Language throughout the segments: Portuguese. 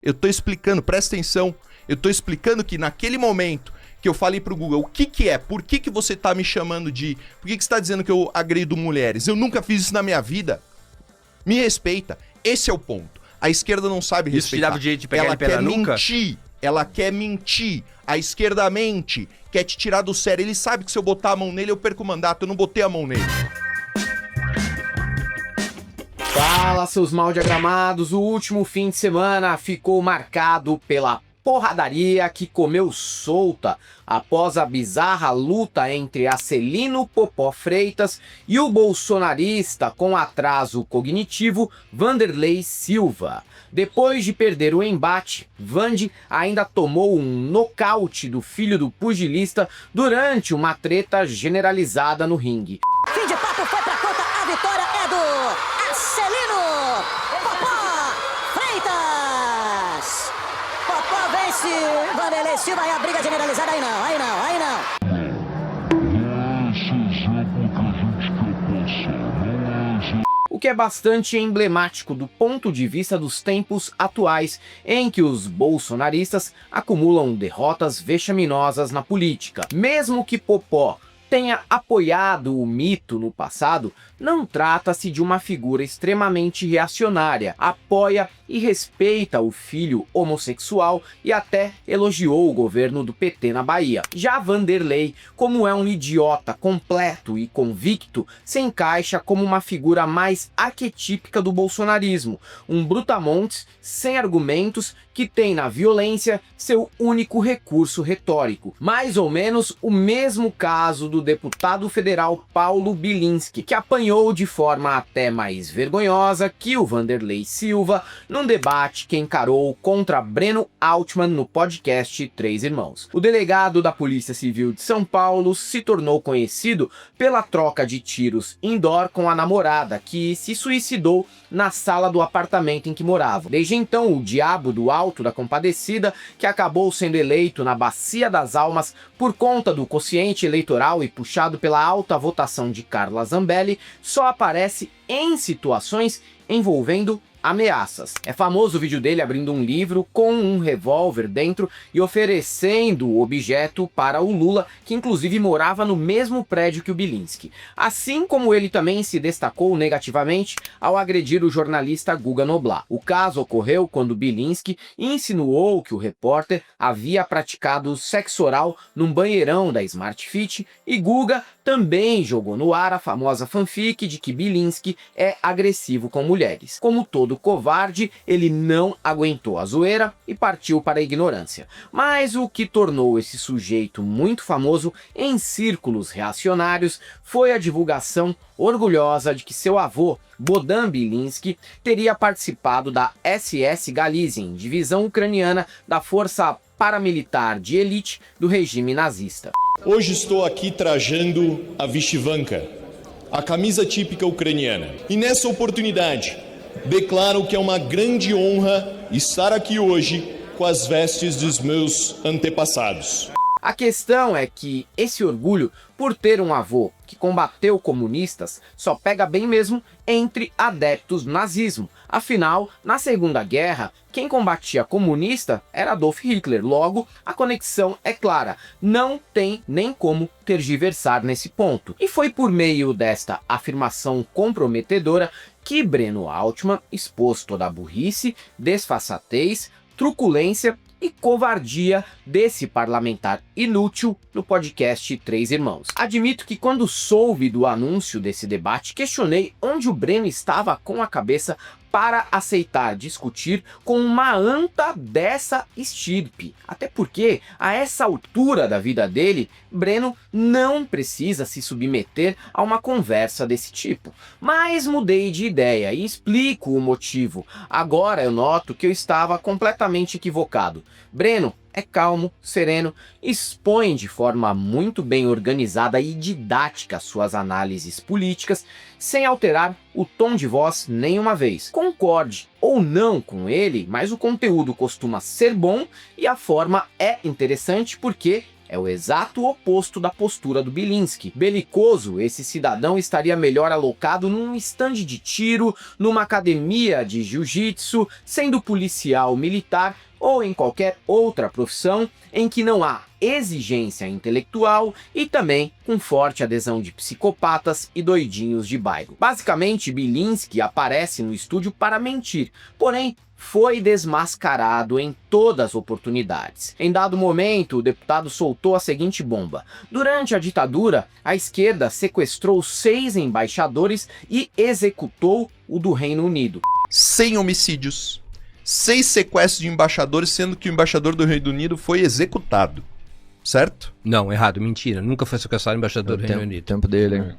Eu tô explicando, presta atenção. Eu tô explicando que naquele momento que eu falei pro Google, o que que é? Por que que você tá me chamando de... Por que que você tá dizendo que eu agredo mulheres? Eu nunca fiz isso na minha vida. Me respeita. Esse é o ponto. A esquerda não sabe respeitar. Isso te dava o direito de pegar ele pela nuca? Ela quer mentir. A esquerda mente. Quer te tirar do sério. Ele sabe que se eu botar a mão nele, eu perco o mandato. Eu não botei a mão nele. Fala, seus mal diagramados. O último fim de semana ficou marcado pela porradaria que comeu solta após a bizarra luta entre Acelino Popó Freitas e o bolsonarista com atraso cognitivo Vanderlei Silva. Depois de perder o embate, Vandi ainda tomou um nocaute do filho do pugilista durante uma treta generalizada no ringue. Fim de papo, foi pra conta, a vitória é do Acelino Popó Freitas. Popó vence Vanderlei Silva e a briga generalizada, aí não. O que é bastante emblemático do ponto de vista dos tempos atuais em que os bolsonaristas acumulam derrotas vexaminosas na política. Mesmo que Popó tenha apoiado o mito no passado, não trata-se de uma figura extremamente reacionária, apoia e respeita o filho homossexual e até elogiou o governo do PT na Bahia. Já Vanderlei, como é um idiota completo e convicto, se encaixa como uma figura mais arquetípica do bolsonarismo, um brutamontes sem argumentos que tem na violência seu único recurso retórico. Mais ou menos o mesmo caso do deputado federal Paulo Bilinski, que apanhou de forma até mais vergonhosa que o Vanderlei Silva num debate que encarou contra Breno Altman no podcast Três Irmãos. O delegado da Polícia Civil de São Paulo se tornou conhecido pela troca de tiros indoor com a namorada, que se suicidou na sala do apartamento em que morava. Desde então, o diabo do Alto da Compadecida, que acabou sendo eleito na Bacia das Almas por conta do quociente eleitoral e puxado pela alta votação de Carla Zambelli, só aparece em situações envolvendo ameaças. É famoso o vídeo dele abrindo um livro com um revólver dentro e oferecendo o objeto para o Lula, que inclusive morava no mesmo prédio que o Bilinski. Assim como ele também se destacou negativamente ao agredir o jornalista Guga Noblat. O caso ocorreu quando Bilinski insinuou que o repórter havia praticado sexo oral num banheirão da Smart Fit e Guga também jogou no ar a famosa fanfic de que Bilinski é agressivo com mulheres. Como todo covarde, ele não aguentou a zoeira e partiu para a ignorância. Mas o que tornou esse sujeito muito famoso em círculos reacionários foi a divulgação orgulhosa de que seu avô, Bohdan Bilinski, teria participado da SS Galizien, divisão ucraniana da força paramilitar de elite do regime nazista. Hoje estou aqui trajando a Vyshyvanka, a camisa típica ucraniana. E nessa oportunidade, declaro que é uma grande honra estar aqui hoje com as vestes dos meus antepassados. A questão é que esse orgulho por ter um avô que combateu comunistas só pega bem mesmo entre adeptos do nazismo. Afinal, na Segunda Guerra, quem combatia comunista era Adolf Hitler. Logo, a conexão é clara. Não tem nem como tergiversar nesse ponto. E foi por meio desta afirmação comprometedora que Breno Altman expôs toda a burrice, desfaçatez, truculência e covardia desse parlamentar inútil no podcast Três Irmãos. Admito que quando soube do anúncio desse debate, questionei onde o Breno estava com a cabeça para aceitar discutir com uma anta dessa estirpe. Até porque, a essa altura da vida dele, Breno não precisa se submeter a uma conversa desse tipo. Mas mudei de ideia e explico o motivo. Agora eu noto que eu estava completamente equivocado. Breno é calmo, sereno, expõe de forma muito bem organizada e didática suas análises políticas, sem alterar o tom de voz nenhuma vez. Concorde ou não com ele, mas o conteúdo costuma ser bom e a forma é interessante porque é o exato oposto da postura do Bilinski. Belicoso, esse cidadão estaria melhor alocado num estande de tiro, numa academia de jiu-jitsu, sendo policial militar ou em qualquer outra profissão em que não há exigência intelectual e também com forte adesão de psicopatas e doidinhos de bairro. Basicamente, Bilinski aparece no estúdio para mentir, porém foi desmascarado em todas as oportunidades. Em dado momento, o deputado soltou a seguinte bomba: durante a ditadura, a esquerda sequestrou 6 embaixadores e executou o do Reino Unido. 100 homicídios, 6 sequestros de embaixadores, sendo que o embaixador do Reino Unido foi executado. Certo? Não, errado, mentira. Nunca foi sequestrado o embaixador do Reino Unido. Tempo dele, hein?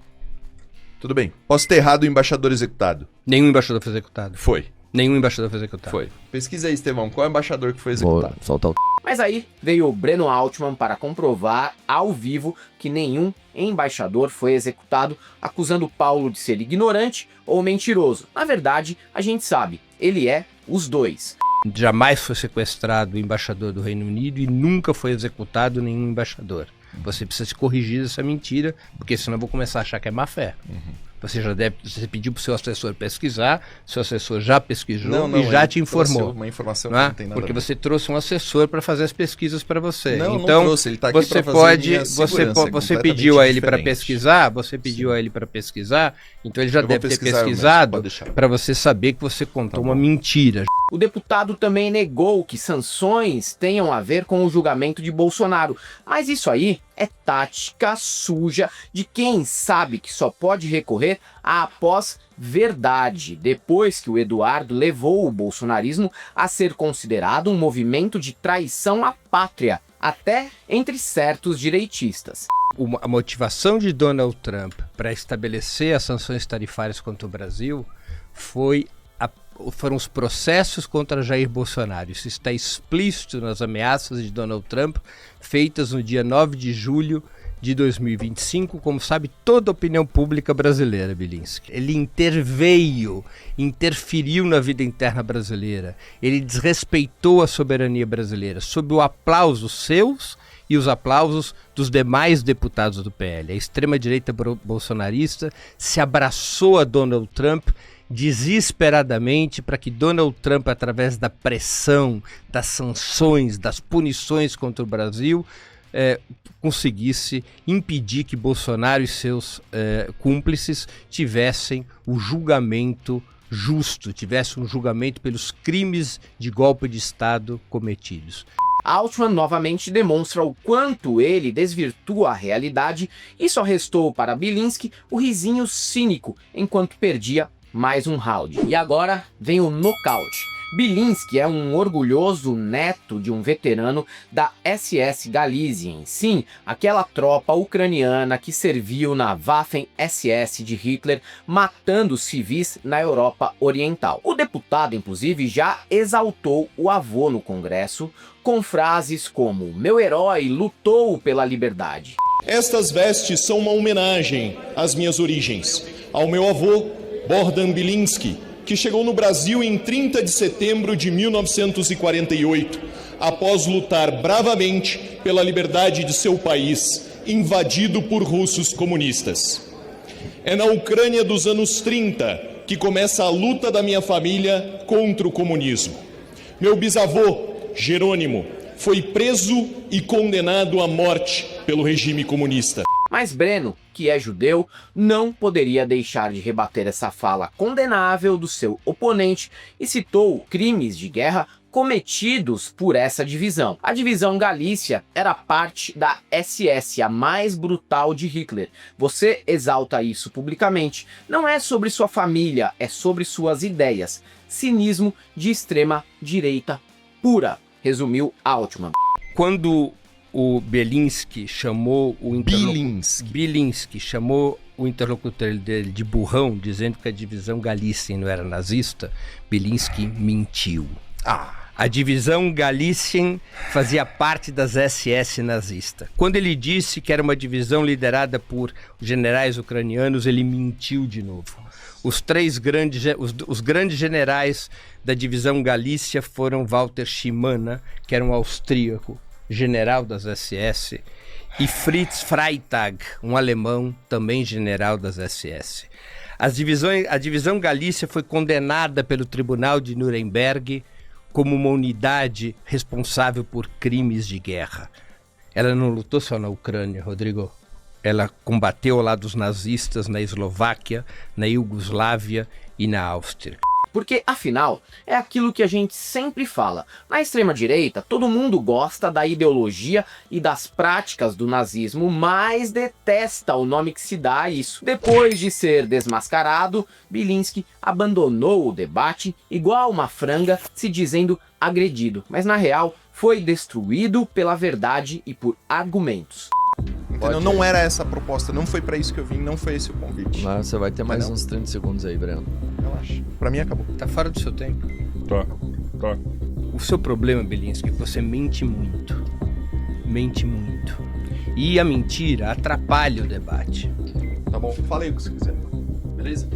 Tudo bem. Posso ter errado o embaixador executado? Nenhum embaixador foi executado. Foi. Nenhum embaixador foi executado. Foi. Pesquisa aí, Estevão. Qual é o embaixador que foi Vou executado? soltar o... Mas aí veio o Breno Altman para comprovar ao vivo que nenhum embaixador foi executado, acusando Paulo de ser ignorante ou mentiroso. Na verdade, a gente sabe, ele é os dois. Jamais foi sequestrado o embaixador do Reino Unido e nunca foi executado nenhum embaixador. Você precisa se corrigir essa mentira, porque senão eu vou começar a achar que é má fé. Você pediu pro seu assessor pesquisar, seu assessor já pesquisou e já te informou. Uma informação não que é? não tem nada Porque a ver. você trouxe um assessor para fazer as pesquisas para você. Não, então não trouxe, ele tá aqui você pra fazer pode, minha segurança, você completamente pediu a ele para diferente. pesquisar, você pediu a ele para pesquisar, então ele já Eu vou deve ter pesquisar, pesquisado pode deixar. para você saber que você contou uma mentira. O deputado também negou que sanções tenham a ver com o julgamento de Bolsonaro, mas isso aí é tática suja de quem sabe que só pode recorrer à pós-verdade, depois que o Eduardo levou o bolsonarismo a ser considerado um movimento de traição à pátria, até entre certos direitistas. A motivação de Donald Trump para estabelecer as sanções tarifárias contra o Brasil foram os processos contra Jair Bolsonaro. Isso está explícito nas ameaças de Donald Trump, feitas no dia 9 de julho de 2025, como sabe toda a opinião pública brasileira, Bilinski. Ele interferiu na vida interna brasileira, ele desrespeitou a soberania brasileira, sob o aplauso seus e os aplausos dos demais deputados do PL. A extrema-direita bolsonarista se abraçou a Donald Trump desesperadamente para que Donald Trump, através da pressão, das sanções, das punições contra o Brasil, conseguisse impedir que Bolsonaro e seus cúmplices tivessem o julgamento justo, tivessem um julgamento pelos crimes de golpe de Estado cometidos. Altman novamente demonstra o quanto ele desvirtua a realidade e só restou para Bilinski o risinho cínico enquanto perdia mais um round. E agora vem o nocaute. Bilinski é um orgulhoso neto de um veterano da SS Galizien. Sim, aquela tropa ucraniana que serviu na Waffen-SS de Hitler, matando civis na Europa Oriental. O deputado, inclusive, já exaltou o avô no Congresso, com frases como: "Meu herói lutou pela liberdade". Estas vestes são uma homenagem às minhas origens, ao meu avô, Bohdan Bilinski, que chegou no Brasil em 30 de setembro de 1948, após lutar bravamente pela liberdade de seu país, invadido por russos comunistas. É na Ucrânia dos anos 30 que começa a luta da minha família contra o comunismo. Meu bisavô, Jerônimo, foi preso e condenado à morte pelo regime comunista. Mas Breno, que é judeu, não poderia deixar de rebater essa fala condenável do seu oponente e citou crimes de guerra cometidos por essa divisão. A divisão Galícia era parte da SS, a mais brutal de Hitler. Você exalta isso publicamente. Não é sobre sua família, é sobre suas ideias. Cinismo de extrema direita pura, resumiu Altman. Quando o Bilinski chamou o interlocutor dele de burrão, dizendo que a divisão Galícia não era nazista, Bilinski mentiu. A divisão Galícia fazia parte das SS nazista. Quando ele disse que era uma divisão liderada por generais ucranianos, ele mentiu de novo. Os grandes generais da divisão Galícia foram Walter Schimann, que era um austríaco, general das SS, e Fritz Freytag, um alemão, também general das SS. A divisão Galícia foi condenada pelo Tribunal de Nuremberg como uma unidade responsável por crimes de guerra. Ela não lutou só na Ucrânia, Rodrigo. Ela combateu ao lado dos nazistas na Eslováquia, na Iugoslávia e na Áustria. Porque, afinal, é aquilo que a gente sempre fala. Na extrema-direita, todo mundo gosta da ideologia e das práticas do nazismo, mas detesta o nome que se dá a isso. Depois de ser desmascarado, Bilinski abandonou o debate igual uma franga, se dizendo agredido. Mas, na real, foi destruído pela verdade e por argumentos. Entendeu? Não era essa a proposta, não foi pra isso que eu vim, não foi esse o convite. Mas você vai ter mais Entendeu? uns 30 segundos aí, Breno. Relaxa. Pra mim acabou. Tá fora do seu tempo. Tá. O seu problema, Bilinski, é que você mente muito. Mente muito. E a mentira atrapalha o debate. Tá bom, falei o que você quiser. Beleza?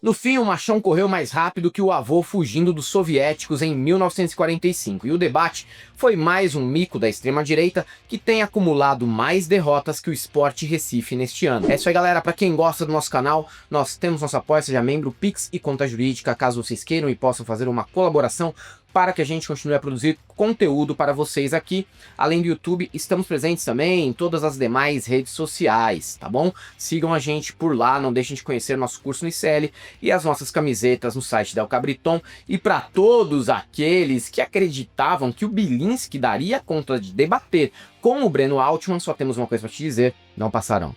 No fim, o machão correu mais rápido que o avô fugindo dos soviéticos em 1945, e o debate foi mais um mico da extrema-direita que tem acumulado mais derrotas que o Sport Recife neste ano. É isso aí, galera. Para quem gosta do nosso canal, nós temos nosso apoio, seja membro, Pix e conta jurídica, caso vocês queiram e possam fazer uma colaboração para que a gente continue a produzir conteúdo para vocês aqui. Além do YouTube, estamos presentes também em todas as demais redes sociais, tá bom? Sigam a gente por lá, não deixem de conhecer nosso curso no ICL e as nossas camisetas no site da El Cabriton. E para todos aqueles que acreditavam que o Bilinski daria conta de debater com o Breno Altman, só temos uma coisa para te dizer: não passarão.